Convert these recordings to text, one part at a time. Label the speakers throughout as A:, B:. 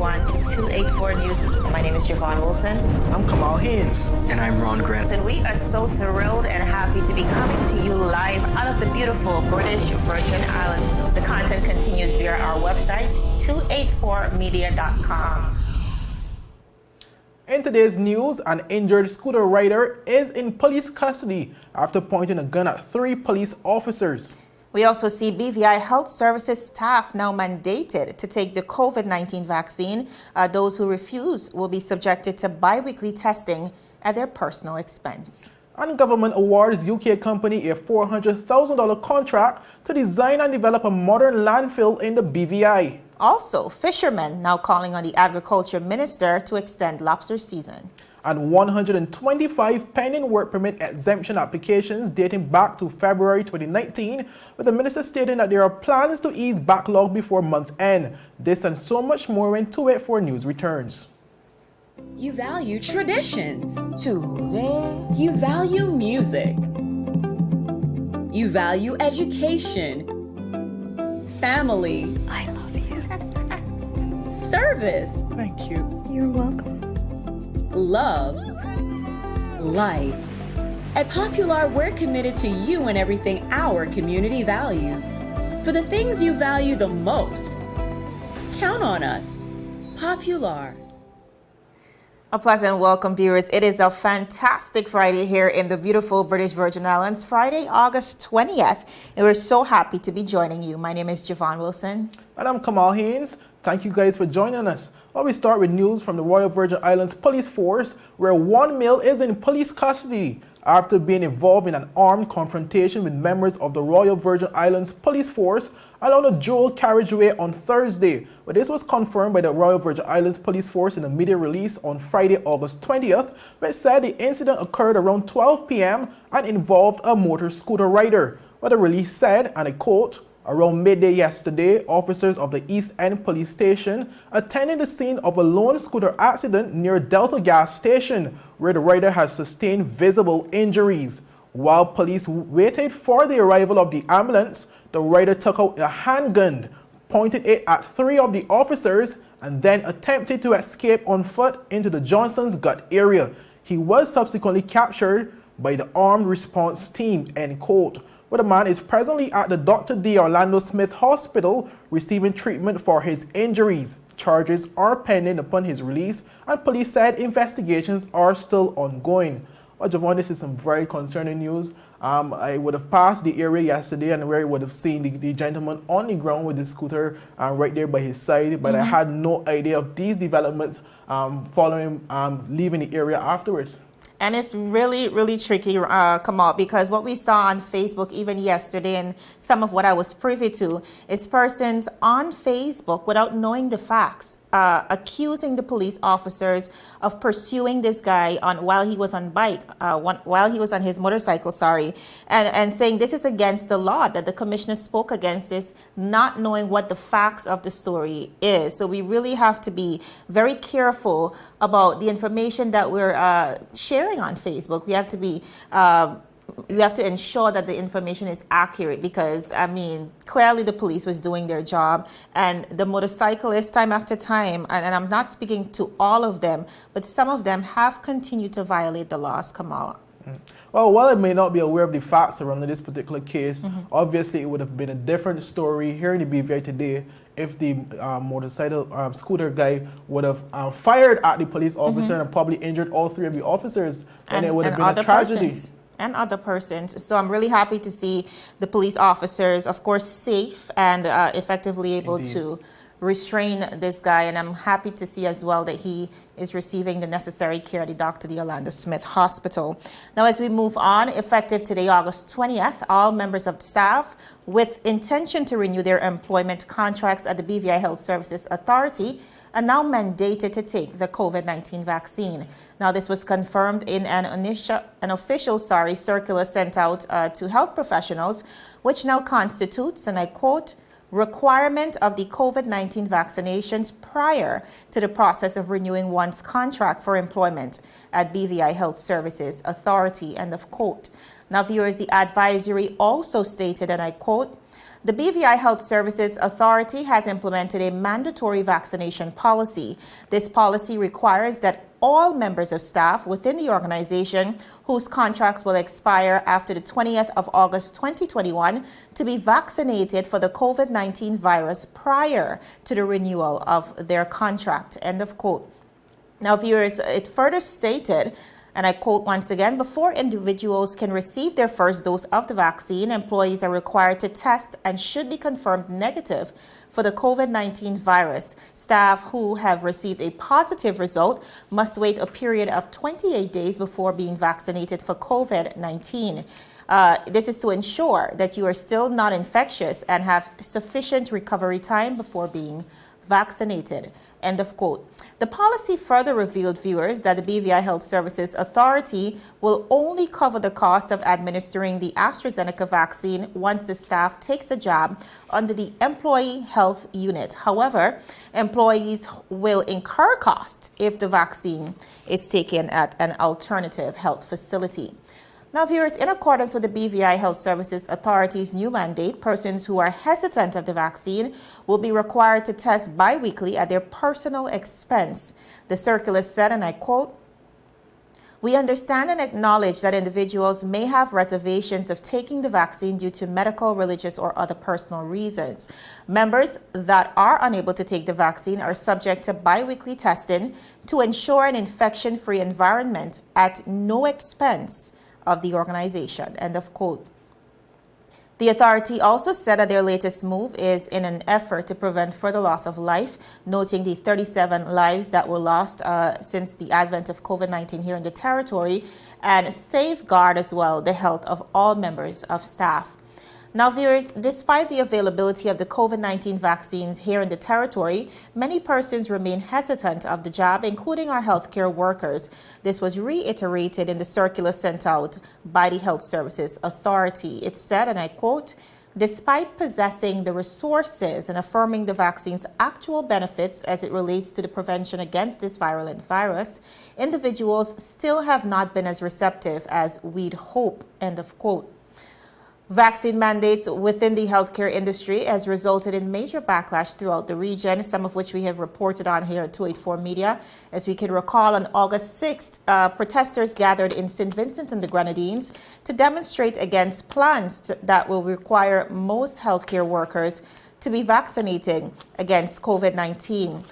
A: on to 284 News. My name is Javon Wilson.
B: I'm Kamal Haynes.
C: And I'm Ron Grant.
A: And we are so thrilled and happy to be coming to you live out of the beautiful British Virgin Islands. The content continues via our website, 284media.com.
B: In today's news, an injured scooter rider is in police custody after pointing a gun at 3 police officers.
D: We also see BVI Health Services staff now mandated to take the COVID-19 vaccine. Those who refuse will be subjected to biweekly testing at their personal expense.
B: And government awards UK company a $400,000 contract to design and develop a modern landfill in the BVI.
D: Also, fishermen now calling on the agriculture minister to extend lobster season.
B: And 125 pending work permit exemption applications dating back to February 2019, with the minister stating that there are plans to ease backlog before month end. This and so much more when 284 News returns.
E: You value traditions. Today, you value music. You value education. Family.
A: I love you.
E: Service.
B: Thank you.
A: You're welcome.
E: Love. Life. At Popular, we're committed to you and everything our community values. For the things you value the most, count on us. Popular.
D: A pleasant welcome, viewers. It is a fantastic Friday here in the beautiful British Virgin Islands, Friday, August 20th. And we're so happy to be joining you. My name is Javon Wilson.
B: And I'm Kamal Haynes. Thank you guys for joining us. Well, we start with news from the Royal Virgin Islands Police Force, where one male is in police custody after being involved in an armed confrontation with members of the Royal Virgin Islands Police Force along the Jewel Carriageway on Thursday. But this was confirmed by the Royal Virgin Islands Police Force in a media release on Friday, August 20th, which said the incident occurred around 12 p.m. and involved a motor scooter rider. What the release said, and I quote, "Around midday yesterday, officers of the East End Police Station attended the scene of a lone scooter accident near Delta Gas Station, where the rider has sustained visible injuries. While police waited for the arrival of the ambulance, the rider took out a handgun, pointed it at 3 of the officers, and then attempted to escape on foot into the Johnson's Gut area. He was subsequently captured by the armed response team," end quote. But the man is presently at the Dr. D. Orlando Smith Hospital receiving treatment for his injuries. Charges are pending upon his release, and police said investigations are still ongoing. Well, Javon, this is some very concerning news. I would have passed the area yesterday and where I would have seen the gentleman on the ground with the scooter right there by his side, but I had no idea of these developments following leaving the area afterwards.
D: And it's really, really tricky, Kamal, because what we saw on Facebook even yesterday and some of what I was privy to is persons on Facebook without knowing the facts, accusing the police officers of pursuing this guy while he was on while he was on his motorcycle, and saying this is against the law, that the commissioner spoke against this, not knowing what the facts of the story is. So we really have to be very careful about the information that we're sharing on Facebook. We have to be you have to ensure that the information is accurate, because I mean, clearly the police was doing their job, and the motorcyclists time after time, and I'm not speaking to all of them, but some of them have continued to violate the laws, Kamala.
B: Well, while I may not be aware of the facts surrounding this particular case, obviously it would have been a different story here in the BVI today if the motorcycle scooter guy would have fired at the police officer and probably injured all 3 of the officers, and it would have been a tragedy.
D: And other persons. So I'm really happy to see the police officers, of course, safe and effectively able to restrain this guy. And I'm happy to see as well that he is receiving the necessary care at the Dr. D. Orlando Smith Hospital. Now, as we move on, effective today, August 20th, all members of staff with intention to renew their employment contracts at the BVI Health Services Authority are now mandated to take the COVID-19 vaccine. Now, this was confirmed in an official circular sent out to health professionals, which now constitutes, and I quote, requirement of the COVID-19 vaccinations prior to the process of renewing one's contract for employment at BVI Health Services Authority, end of quote. Now, viewers, the advisory also stated, and I quote, "The BVI Health Services Authority has implemented a mandatory vaccination policy. This policy requires that all members of staff within the organization whose contracts will expire after the 20th of August 2021 to be vaccinated for the COVID-19 virus prior to the renewal of their contract." End of quote. Now, viewers, it further stated, and I quote once again, "Before individuals can receive their first dose of the vaccine, employees are required to test and should be confirmed negative for the COVID-19 virus. Staff who have received a positive result must wait a period of 28 days before being vaccinated for COVID-19. This is to ensure that you are still not infectious and have sufficient recovery time before being vaccinated." End of quote. The policy further revealed, viewers, that the BVI Health Services Authority will only cover the cost of administering the AstraZeneca vaccine once the staff takes a job under the Employee Health Unit. However, employees will incur costs if the vaccine is taken at an alternative health facility. Now, viewers, in accordance with the BVI Health Services Authority's new mandate, persons who are hesitant of the vaccine will be required to test biweekly at their personal expense. The circular said, and I quote, "We understand and acknowledge that individuals may have reservations of taking the vaccine due to medical, religious, or other personal reasons. Members that are unable to take the vaccine are subject to biweekly testing to ensure an infection-free environment at no expense of the organization." End of quote. The authority also said that their latest move is in an effort to prevent further loss of life, noting the 37 lives that were lost since the advent of COVID-19 here in the territory, and safeguard as well the health of all members of staff. Now, viewers, despite the availability of the COVID-19 vaccines here in the territory, many persons remain hesitant of the job, including our healthcare workers. This was reiterated in the circular sent out by the Health Services Authority. It said, and I quote, "Despite possessing the resources and affirming the vaccine's actual benefits as it relates to the prevention against this virulent virus, individuals still have not been as receptive as we'd hope." End of quote. Vaccine mandates within the healthcare industry has resulted in major backlash throughout the region, some of which we have reported on here at 284 Media. As we can recall, on August 6th, protesters gathered in St. Vincent and the Grenadines to demonstrate against plans that will require most healthcare workers to be vaccinated against COVID-19.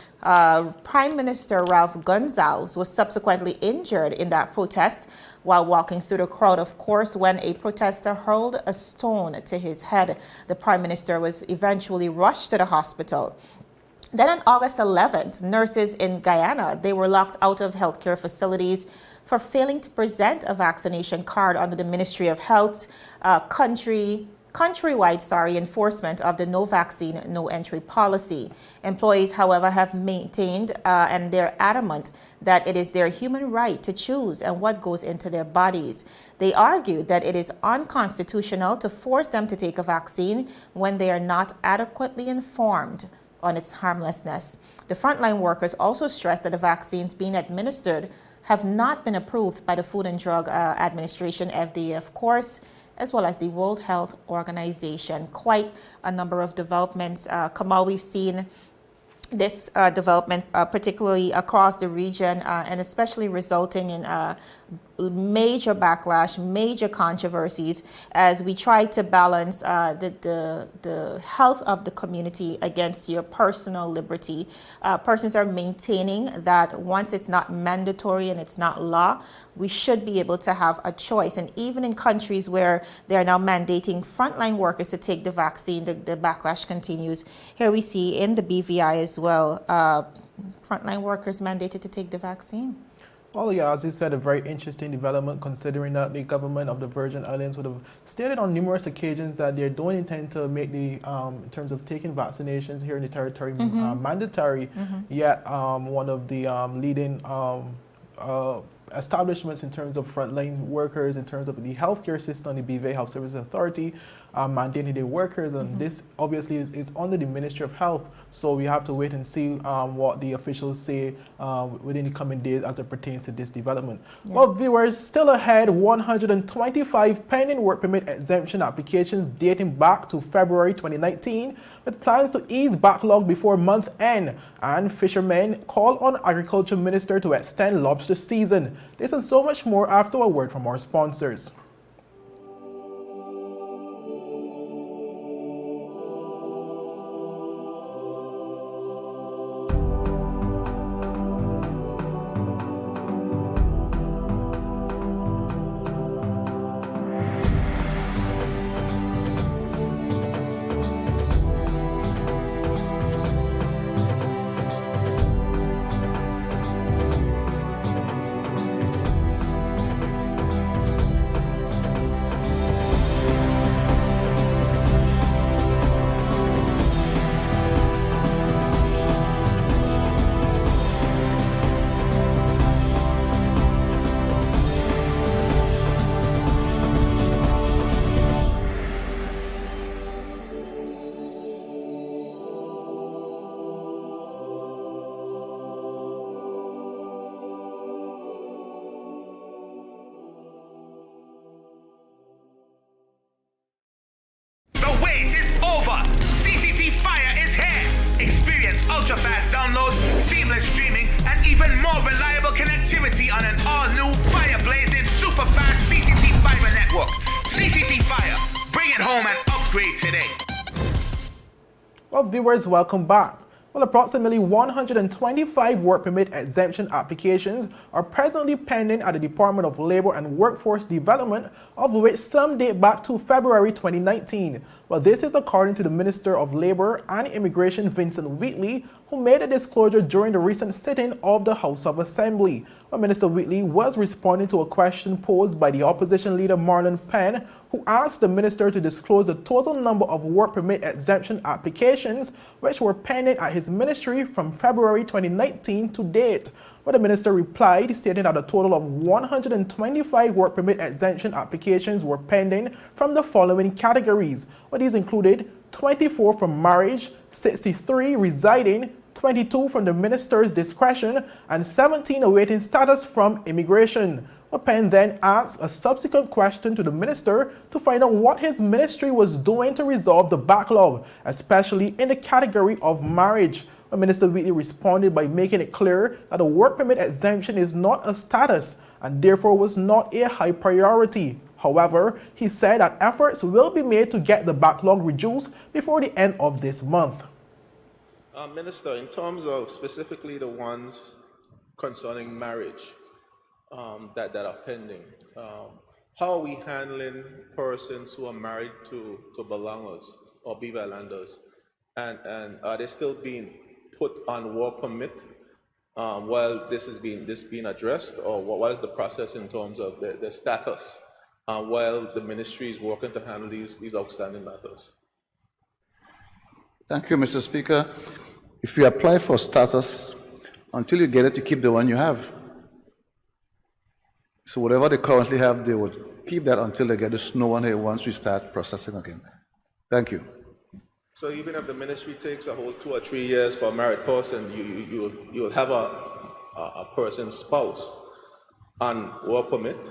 D: Prime Minister Ralph Gonsalves was subsequently injured in that protest while walking through the crowd, of course, when a protester hurled a stone to his head. The Prime Minister was eventually rushed to the hospital. Then on August 11th, nurses in Guyana, they were locked out of healthcare facilities for failing to present a vaccination card under the Ministry of Health's countrywide enforcement of the no vaccine, no entry policy. Employees, however, have maintained and they're adamant that it is their human right to choose and what goes into their bodies. They argued that it is unconstitutional to force them to take a vaccine when they are not adequately informed on its harmlessness. The frontline workers also stressed that the vaccines being administered have not been approved by the Food and Drug Administration, FDA, of course, as well as the World Health Organization. Quite a number of developments. Kamal, we've seen this development particularly across the region and especially resulting in major backlash, major controversies as we try to balance the health of the community against your personal liberty. Persons are maintaining that once it's not mandatory and it's not law, we should be able to have a choice. And even in countries where they are now mandating frontline workers to take the vaccine, the backlash continues. Here we see in the BVI as well, frontline workers mandated to take the vaccine.
B: Well, yeah, as you said, a very interesting development considering that the government of the Virgin Islands would have stated on numerous occasions that they don't intend to make the, in terms of taking vaccinations here in the territory, mandatory. Yet one of the leading establishments in terms of frontline workers, in terms of the healthcare system, the BVA Health Services Authority, mandating their workers, and this obviously is under the Ministry of Health. So we have to wait and see what the officials say within the coming days as it pertains to this development.
D: Yes.
B: Well, viewers, still ahead, 125 pending work permit exemption applications dating back to February 2019, with plans to ease backlog before month end. And fishermen call on Agriculture Minister to extend lobster season. This and so much more after a word from our sponsors.
C: ultra-fast downloads, seamless streaming, and even more reliable connectivity on an all-new fire-blazing, super-fast CCT fiber network. CCT Fire, bring it home and upgrade today.
B: Well, viewers, welcome back. Well, approximately 125 work permit exemption applications are presently pending at the Department of Labor and Workforce Development, of which some date back to February 2019. Well, this is according to the Minister of Labor and Immigration, Vincent Wheatley, who made a disclosure during the recent sitting of the House of Assembly. Well, Minister Wheatley was responding to a question posed by the opposition leader Marlon Penn, who asked the minister to disclose the total number of work permit exemption applications which were pending at his ministry from February 2019 to date. But the minister replied, stating that a total of 125 work permit exemption applications were pending from the following categories. Well, these included 24 from marriage, 63 residing, 22 from the minister's discretion, and 17 awaiting status from immigration. Penn then asked a subsequent question to the minister to find out what his ministry was doing to resolve the backlog, especially in the category of marriage. Minister Wheatley responded by making it clear that a work permit exemption is not a status and therefore was not a high priority. However, he said that efforts will be made to get the backlog reduced before the end of this month.
F: Minister, in terms of specifically the ones concerning marriage that are pending, how are we handling persons who are married to belongers or BVA landers, and are they still being put on work permit while this is being addressed, or what is the process in terms of the status while the ministry is working to handle these outstanding matters?
G: Thank you, Mr. Speaker. If you apply for status, until you get it, you keep the one you have. So whatever they currently have, they would keep that until they get the snow one here once we start processing again. Thank you.
F: So even if the ministry takes a whole 2 or 3 years for a married person, you'll have a person's spouse on work permit,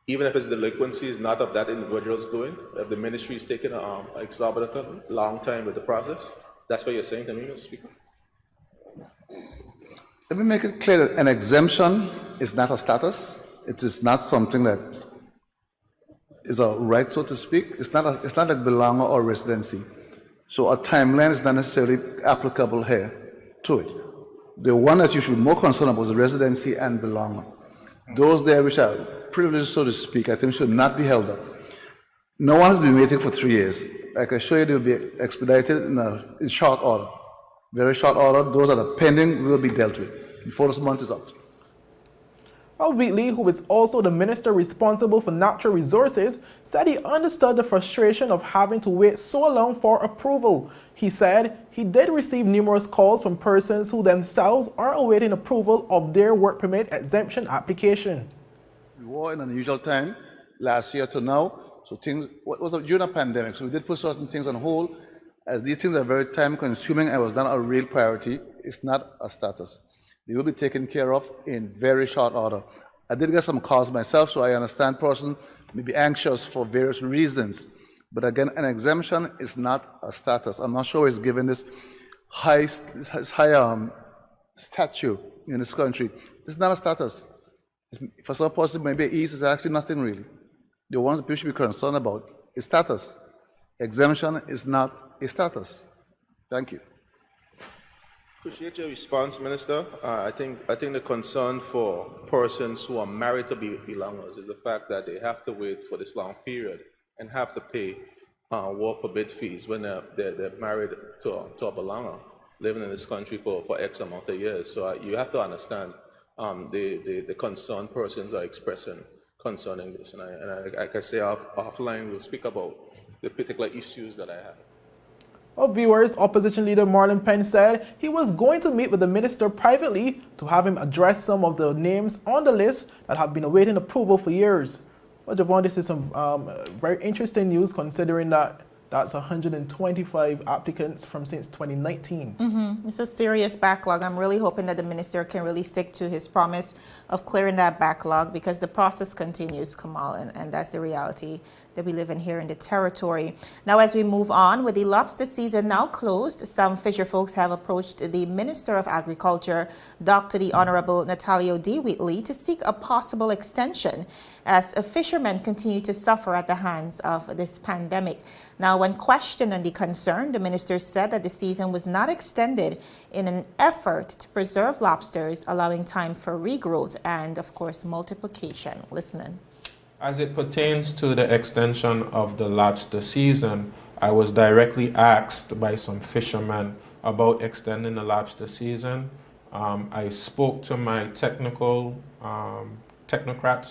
F: even if its delinquency is not of that individual's doing. If the ministry is taking an exorbitant long time with the process, that's what you're saying to me, Mr. Speaker?
G: Let me make it clear that an exemption is not a status. It is not something that is a right, so to speak. It's not like belonger or residency. So a timeline is not necessarily applicable here to it. The one that you should be more concerned about is the residency and belonger. Those there which are privileged, so to speak, I think should not be held up. No one has been waiting for 3 years. I can assure you they'll be expedited in short order. Very short order. Those that are pending will be dealt with before this month is out.
B: Wheatley, who is also the minister responsible for natural resources, said he understood the frustration of having to wait so long for approval. He said he did receive numerous calls from persons who themselves are awaiting approval of their work permit exemption application.
G: We were in an unusual time last year to now, so things, what was during a pandemic, so we did put certain things on hold, as these things are very time consuming and was not a real priority. It's not a status. They will be taken care of in very short order. I did get some calls myself, so I understand persons may be anxious for various reasons. But again, an exemption is not a status. I'm not sure it's given this high statue in this country. It's not a status. For some persons, maybe ease is actually nothing really. The ones that people should be concerned about is status. Exemption is not a status. Thank you.
F: Appreciate your response, Minister. I think the concern for persons who are married to belongers is the fact that they have to wait for this long period and have to pay work permit fees when they're married to a belonger living in this country for X amount of years. So you have to understand the concern persons are expressing concerning this. And like I say, offline we'll speak about the particular issues that I have.
B: Viewers, opposition leader Marlon Penn said he was going to meet with the minister privately to have him address some of the names on the list that have been awaiting approval for years. Well, Javon, this is some very interesting news considering that that's 125 applicants from since 2019.
D: It's a serious backlog. I'm really hoping that the minister can really stick to his promise of clearing that backlog, because the process continues, Kamal, and that's the reality that we live in here in the territory. Now, as we move on, with the lobster season now closed, some fisher folks have approached the Minister of Agriculture, Dr. the Honorable Natalio D. Wheatley, to seek a possible extension as fishermen continue to suffer at the hands of this pandemic. Now, when questioned on the concern, the minister said that the season was not extended in an effort to preserve lobsters, allowing time for regrowth and, of course, multiplication. Listening.
H: As it pertains to the extension of the lobster season, I was directly asked by some fishermen about extending the lobster season. I spoke to my technocrats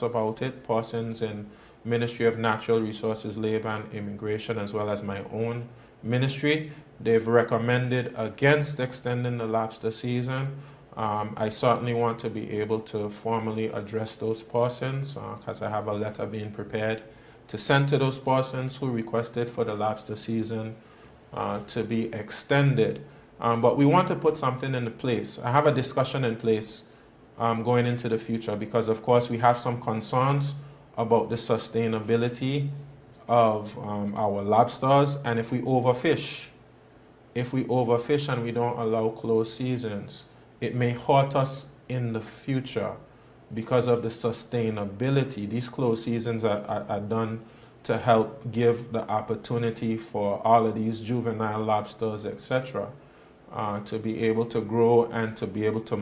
H: about it, persons in Ministry of Natural Resources, Labor and Immigration, as well as my own ministry. They've recommended against extending the lobster season. I certainly want to be able to formally address those persons because I have a letter being prepared to send to those persons who requested for the lobster season to be extended. But we want to put something in place. I have a discussion in place going into the future because, of course, we have some concerns about the sustainability of our lobsters, and if we overfish and we don't allow closed seasons, it may hurt us in the future because of the sustainability. These closed seasons are done to help give the opportunity for all of these juvenile lobsters, etc., to be able to grow and to be able to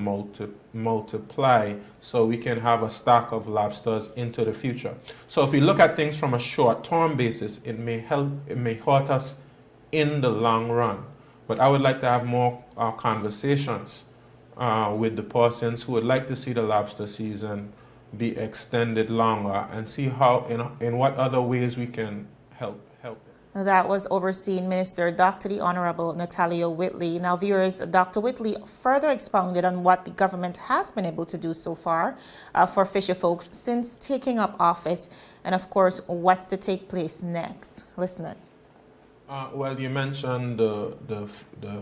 H: multiply so we can have a stock of lobsters into the future. So if we look at things from a short-term basis, it may hurt us in the long run. But I would like to have more conversations with the persons who would like to see the lobster season be extended longer and see how in what other ways we can help it.
D: That was overseen Minister Dr. the Honorable Natalio Wheatley. Now, viewers, Dr. Wheatley further expounded on what the government has been able to do so far for fisher folks since taking up office, and of course, what's to take place next. Listen.
H: Well, you mentioned the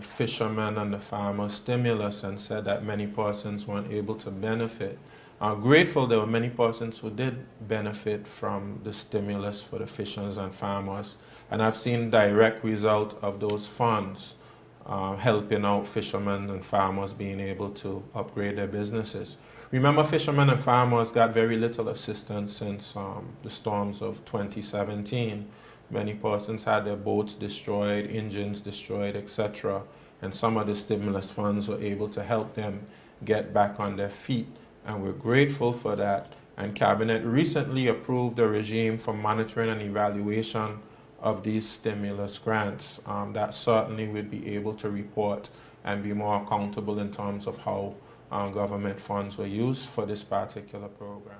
H: fishermen and the farmer stimulus and said that many persons weren't able to benefit. Grateful there were many persons who did benefit from the stimulus for the fishers and farmers, and I've seen direct result of those funds helping out fishermen and farmers being able to upgrade their businesses. Remember, fishermen and farmers got very little assistance since the storms of 2017. Many persons had their boats destroyed, engines destroyed, etc. And some of the stimulus funds were able to help them get back on their feet. And we're grateful for that. And Cabinet recently approved a regime for monitoring and evaluation of these stimulus grants. That certainly would be able to report and be more accountable in terms of how government funds were used for this particular program.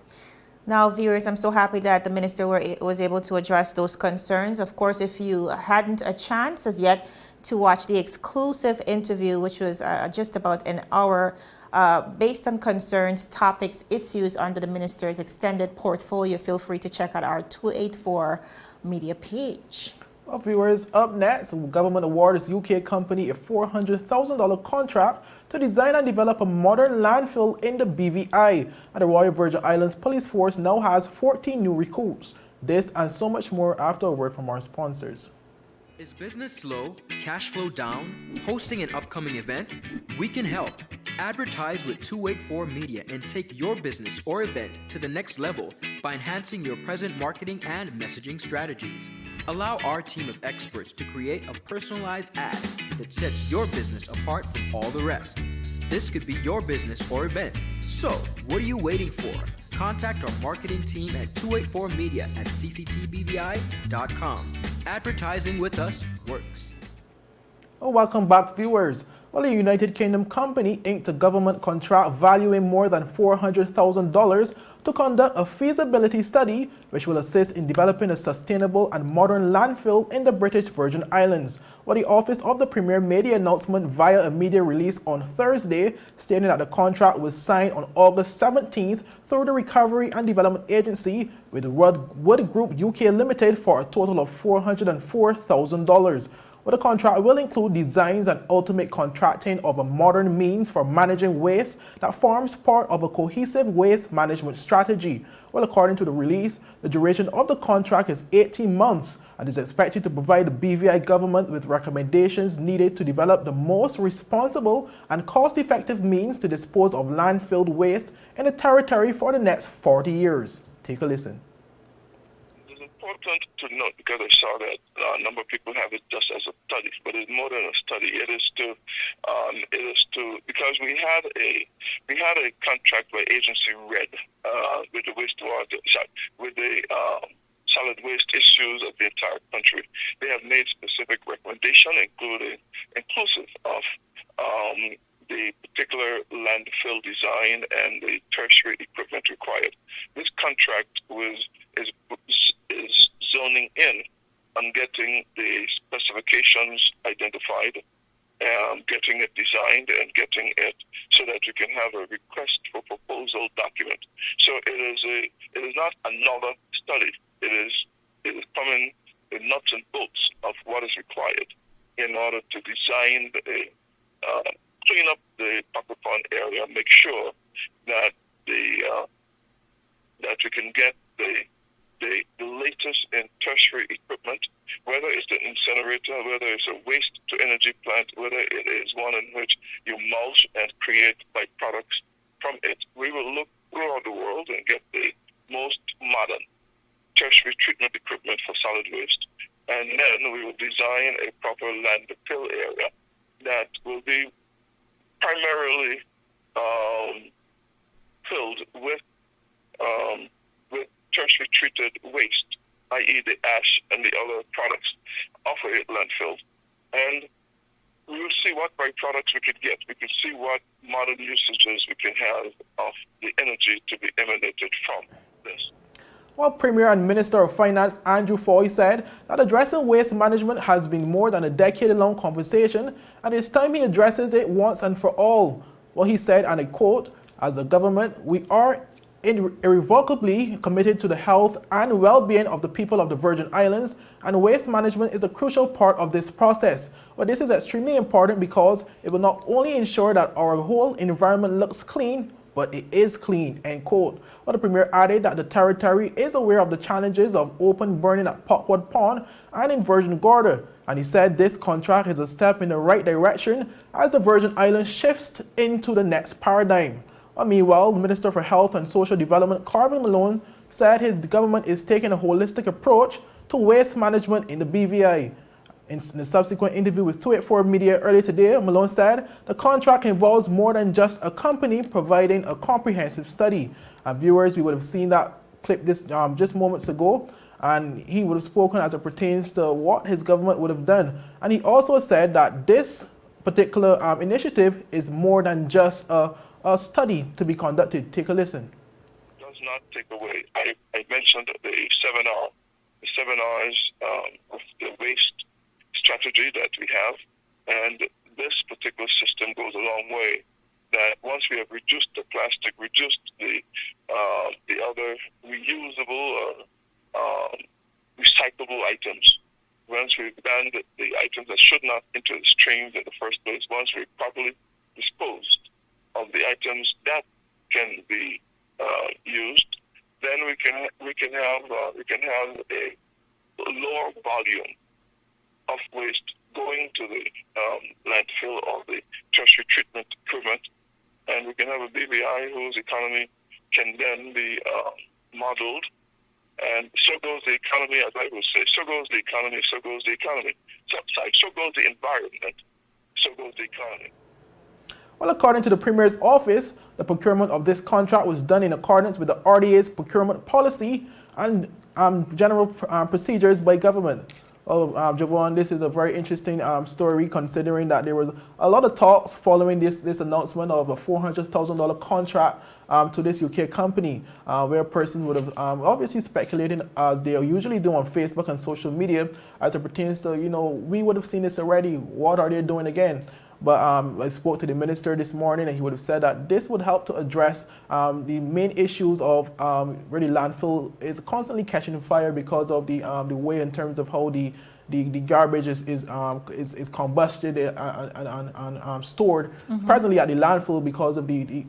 D: Now, viewers, I'm so happy that the minister was able to address those concerns. Of course, if you hadn't a chance as yet to watch the exclusive interview, which was just about an hour, based on concerns, topics, issues under the minister's extended portfolio, feel free to check out our 284 media page.
B: Well, viewers, up next, government awards UK company a $400,000 contract to design and develop a modern landfill in the BVI. And the Royal Virgin Islands Police Force now has 14 new recruits. This and so much more after a word from our sponsors.
I: Is business slow, cash flow down, hosting an upcoming event? We can help. Advertise with 284 Media and take your business or event to the next level by enhancing your present marketing and messaging strategies. Allow our team of experts to create a personalized ad that sets your business apart from all the rest. This could be your business or event. So, what are you waiting for? Contact our marketing team at 284media@cctbvi.com. Advertising with us works.
B: Well, welcome back, viewers. Well, a United Kingdom company inked a government contract valuing more than $400,000 to conduct a feasibility study which will assist in developing a sustainable and modern landfill in the British Virgin Islands. Well, the Office of the Premier made the announcement via a media release on Thursday, stating that the contract was signed on August 17th through the Recovery and Development Agency with Wood Group UK Limited for a total of $404,000. Well, the contract will include designs and ultimate contracting of a modern means for managing waste that forms part of a cohesive waste management strategy. Well, according to the release, the duration of the contract is 18 months and is expected to provide the BVI government with recommendations needed to develop the most responsible and cost-effective means to dispose of landfill waste in the territory for the next 40 years. Take a listen.
J: Important to note, because I saw that a number of people have it just as a study, but it's more than a study. It is to because we had a contract by Agency Red with the solid waste issues of the entire country. They have made specific recommendations, inclusive of the particular landfill design and the tertiary equipment required. This contract is zoning in on getting the specifications identified, getting it designed, and getting it so that you can have a request for proposal document. So it is not another study. It is coming the nuts and bolts of what is required in order to design clean up the Pocket Pond area, make sure that that we can get the latest in tertiary equipment, whether it's the incinerator, whether it's a waste-to-energy plant, whether it is one in which you mulch and create byproducts from it. We will look throughout the world and get the most modern tertiary treatment equipment for solid waste. And then we will design a proper landfill area that will be primarily filled with tertiary treated waste, i.e. the ash and the other products of a landfill. And we will see what byproducts we could get. We could see what modern usages we can have of the energy to be emanated from this.
B: Well, Premier and Minister of Finance Andrew Foy said that addressing waste management has been more than a decade-long conversation, and it's time he addresses it once and for all. Well, he said, and I quote, "As a government, we are irrevocably committed to the health and well-being of the people of the Virgin Islands, and waste management is a crucial part of this process." Well, this is extremely important because it will not only ensure that our whole environment looks clean, but it is clean, end quote. Well, the Premier added that the territory is aware of the challenges of open burning at Pockwood Pond and in Virgin Gorda, and he said this contract is a step in the right direction as the Virgin Islands shifts into the next paradigm. Meanwhile, the Minister for Health and Social Development, Corbin Malone, said his government is taking a holistic approach to waste management in the BVI. In the subsequent interview with 284 Media earlier today, Malone said the contract involves more than just a company providing a comprehensive study. Viewers, we would have seen that clip just moments ago, and he would have spoken as it pertains to what his government would have done. And he also said that this particular initiative is more than just a a study to be conducted. Take a listen.
J: Does not take away. I mentioned the seminars of the waste strategy that we have, and this particular system goes a long way. That once we have reduced the plastic, reduced the other reusable or recyclable items, once we've banned the items that should not enter the streams in the first place, once we've properly disposed of the items that can be used, then we can have a lower volume of waste going to the landfill or the tertiary treatment equipment, and we can have a BVI whose economy can then be modeled. And so goes the economy, as I would say. So goes the economy, so goes the economy. So goes the environment, so goes the economy.
B: Well, according to the Premier's office, the procurement of this contract was done in accordance with the RDA's procurement policy and general procedures by government. Javon, this is a very interesting story, considering that there was a lot of talks following this announcement of a $400,000 contract to this UK company, where persons would have obviously speculated, as they usually do on Facebook and social media, as it pertains to, we would have seen this already. What are they doing again? But I spoke to the minister this morning, and he would have said that this would help to address the main issues of really landfill is constantly catching fire because of the way in terms of how the garbage is combusted and stored presently at the landfill because of the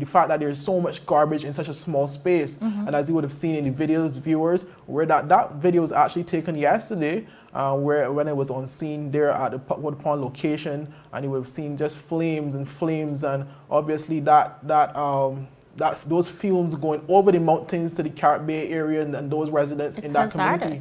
B: fact that there's so much garbage in such a small space. And as you would have seen in the video, viewers, where that video was actually taken yesterday, when it was on scene there at the Putwood Pond location, and you would have seen just flames, and obviously those fumes going over the mountains to the Carrot Bay area and those residents in that community.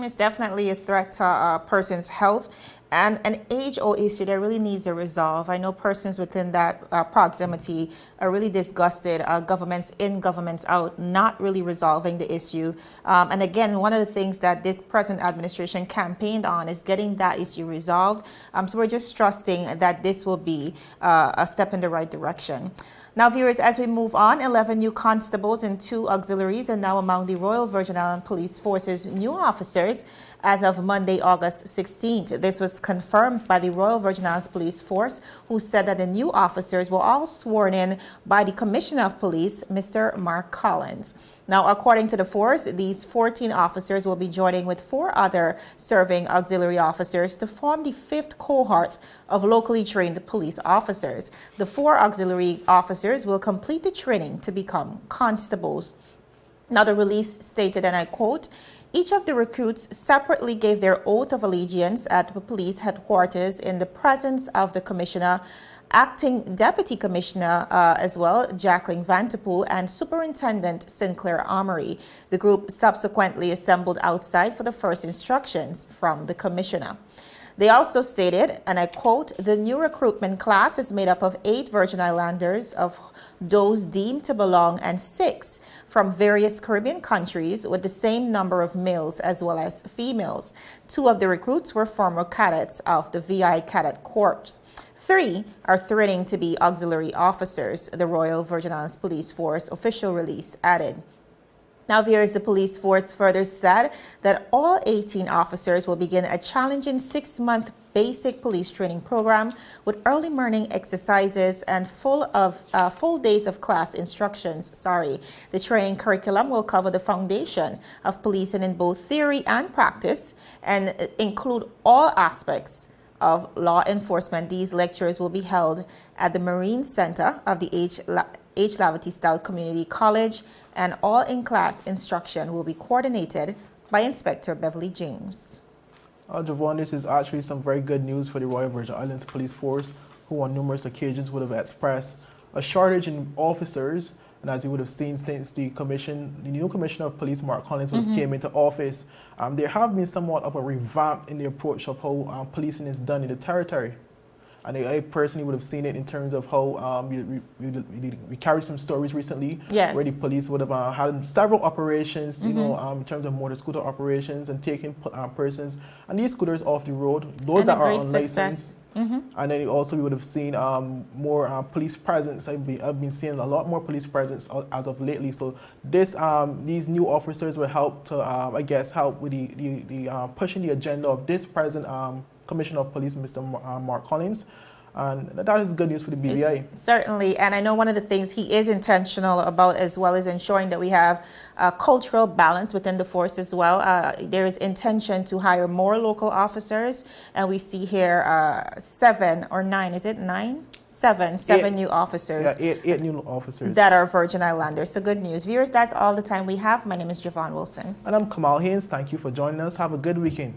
D: It's definitely a threat to a person's health and an age-old issue that really needs a resolve. I know persons within that proximity are really disgusted, governments in, governments out, not really resolving the issue. And again, one of the things that this present administration campaigned on is getting that issue resolved. So we're just trusting that this will be a step in the right direction. Now, viewers, as we move on, 11 new constables and 2 auxiliaries are now among the Royal Virgin Islands Police Force's new officers as of Monday, August 16th. This was confirmed by the Royal Virgin Islands Police Force, who said that the new officers were all sworn in by the Commissioner of Police, Mr. Mark Collins. Now, according to the force, these 14 officers will be joining with 4 other serving auxiliary officers to form the 5th cohort of locally trained police officers. The 4 auxiliary officers will complete the training to become constables. Now, the release stated, and I quote, "Each of the recruits separately gave their oath of allegiance at the police headquarters in the presence of the Commissioner, Acting Deputy Commissioner as well, Jacqueline Vanterpool, and Superintendent Sinclair Armory. The group subsequently assembled outside for the first instructions from the Commissioner." They also stated, and I quote, "The new recruitment class is made up of 8 Virgin Islanders, of those deemed to belong, and 6 from various Caribbean countries, with the same number of males as well as females. 2 of the recruits were former cadets of the VI Cadet Corps. 3 are threatening to be auxiliary officers," the Royal Virgin Islands Police Force official release added. Now, viewers, the police force further said that all 18 officers will begin a challenging 6-month basic police training program with early morning exercises and full days of class instructions. The training curriculum will cover the foundation of policing in both theory and practice and include all aspects of law enforcement. These lectures will be held at the Marine Center of the H. Lavity Style Community College, and all in-class instruction will be coordinated by Inspector Beverly James.
B: Javon, this is actually some very good news for the Royal Virgin Islands Police Force, who on numerous occasions would have expressed a shortage in officers. And as you would have seen since the new Commissioner of Police, Mark Collins, would have came into office, there have been somewhat of a revamp in the approach of how policing is done in the territory. And I personally would have seen it in terms of how we carried some stories recently where the police would have had several operations, in terms of motor scooter operations and taking persons and these scooters off the road. Those that are unlicensed, And then also we would have seen more police presence. I've been seeing a lot more police presence as of lately. So these new officers will help to, I guess, help with the pushing the agenda of this present Commissioner of Police, Mr. Mark Collins. And that is good news for the BVI.
D: Certainly, and I know one of the things he is intentional about as well is ensuring that we have a cultural balance within the force as well. There is intention to hire more local officers, and we see here 7 or 9, is it 9? 7 new officers.
B: Yeah, eight new officers.
D: That are Virgin Islanders. So good news. Viewers, that's all the time we have. My name is Javon Wilson.
B: And I'm Kamal Haynes. Thank you for joining us. Have a good weekend.